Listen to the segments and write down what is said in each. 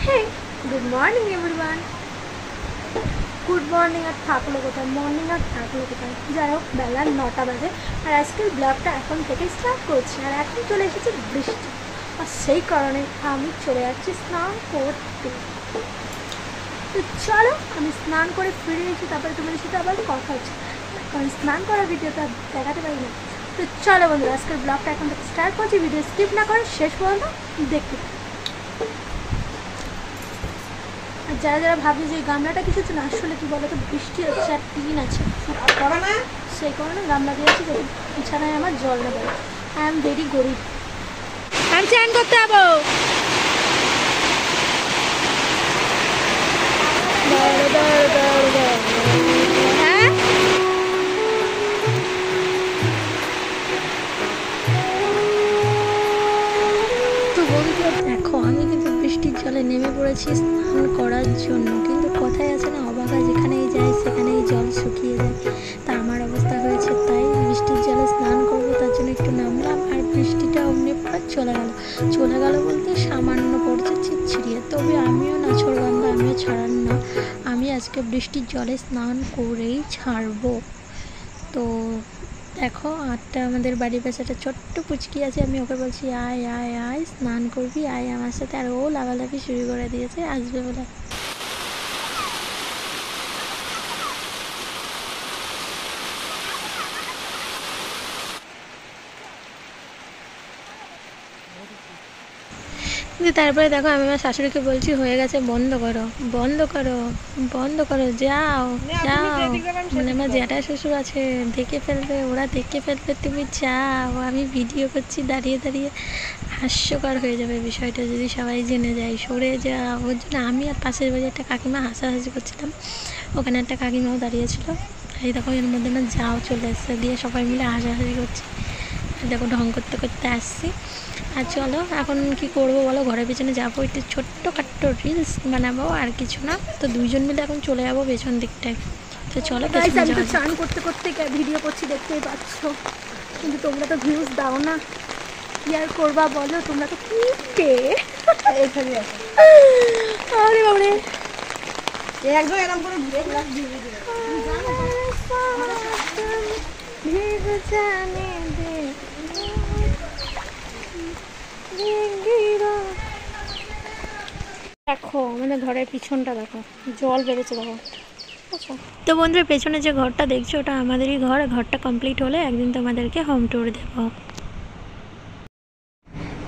Hey, good morning everyone. Good morning আর থাকলো কোথায়, মর্নিং আর থাকলো কোথায়, যাই হোক বেলা 9টা বাজে আর আজকের ব্লগটা এখন থেকে স্টার্ট করছি। আর এখন চলে এসেছে বৃষ্টি, আর সেই কারণে আমি চলে যাচ্ছি স্নান করতে। তো চলো আমি স্নান করে ফিরে এসে তারপরে তোমাদের সাথে আবার কথা হচ্ছে, কারণ স্নান করার ভিডিওটা দেখাতে পারি না। তো চলো বন্ধুরা আজকের ব্লগটা এখন থেকে স্টার্ট করছি, ভিডিও স্কিপ না করে শেষ পর্যন্ত দেখতে। আর যারা যারা ভাবছে যে গামলাটা কিছু না, আসলে কি বলো তো, বৃষ্টি হচ্ছে আর টিন আছে, সেই কারণে গামলা দিয়েছি যাতে বিছানায় আমার জল না পড়ে। আই এম ভেরি গরিব, আমি চান করতে যাবো। হ্যাঁ তো বন্ধুরা দেখো, আমি কিন্তু বৃষ্টির জলে নেমে পড়েছি স্নান করার জন্য, কিন্তু কথায় আছে না, অবাকা যেখানেই যাই সেখানেই জল শুকিয়ে যায়। তা আমার অবস্থা হয়েছে তাই। বৃষ্টির জলে স্নান করবো তার জন্য একটু নামলাম, আর বৃষ্টিটা অমনি পর চলে গেল বলতে সামান্য পড়ছে ছিটছিড়িয়ে, তবে আমিও নাছোড়বান্ধা, আমিও ছাড়ান না। আমি আজকে বৃষ্টির জলে স্নান করেই ছাড়বো। তো দেখো আটটা আমাদের বাড়ির পাশে একটা ছোট্ট পুচকি আছে, আমি ওকে বলছি আয় আয় আয় স্নান করবি, আয় আমার সাথে, আর ও লাফালাফি শুরু করে দিয়েছে আসবে বলে। তারপরে দেখো আমি আমার শাশুড়িকে বলছি হয়ে গেছে, বন্ধ করো বন্ধ করো বন্ধ করো, যাও যাও, মানে আমার জ্যাঠা শ্বশুর আছে দেখে ফেলবে, ওরা দেখে ফেলবে, তুমি যাও, আমি ভিডিও করছি দাঁড়িয়ে দাঁড়িয়ে, হাস্যকর হয়ে যাবে বিষয়টা যদি সবাই জেনে যায়, সরে যাও। ওর জন্য আমি আর পাশের বাড়ি একটা কাকিমা হাসাহাসি করছিলাম, ওখানে একটা কাকিমাও দাঁড়িয়েছিল, এই দেখো এর মধ্যে না যাও চলে এসছে, দিয়ে সবাই মিলে হাসাহাসি করছি, দেখো ঢং করতে করতে আসছি। আর চলো এখন কি করবো বলো, ঘরের পেছনে যাবো, একটু ছোট্টখাট্ট রিলস বানাবো আর কিছু না। তো দুইজন মিলে এখন চলে যাবো পেছন দিকটায়। তো চলো আমি তো চান করতে করতে ভিডিও করছি দেখতেই পাচ্ছ, কিন্তু তোমরা তো ভিউজ দাও না, কি আর করবা বলো, তোমরা তো কিপটে। আরে বাবারে একদম এরকম করে দেখো আমাদের ঘরের পিছনটা দেখো, জল বেড়েছে দেখো। আচ্ছা তো বন্ধুরা পেছনে যে ঘরটা দেখছো ওটা আমাদেরই ঘর, ঘরটা কমপ্লিট হলে একদিন তোমাদেরকে হোম ট্যুর দেবো।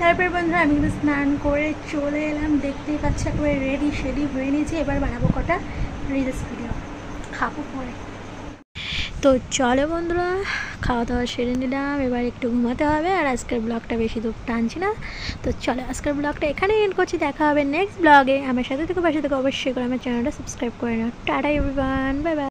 তারপরে বন্ধুরা আমি কিন্তু স্নান করে চলে এলাম, দেখতেই পাচ্ছি একবারে রেডি শেডি হয়ে নিয়েছি, এবার বানাবো কটা রিলস ভিডিও, খাবো পরে। তো চলো বন্ধুরা খাওয়া দাওয়া সেরে নিলাম, এবার একটু ঘুমাতে হবে, আর আজকের ব্লগটা বেশি দূর টানছি না। তো চলো আজকের ব্লগটা এখানে এন্ড করছি, দেখা হবে নেক্সট ব্লগে। আমার সাথে থেকে পাশে থেকে অবশ্যই করে আমার চ্যানেলটা সাবস্ক্রাইব করে নাও। Tata everyone, bye by.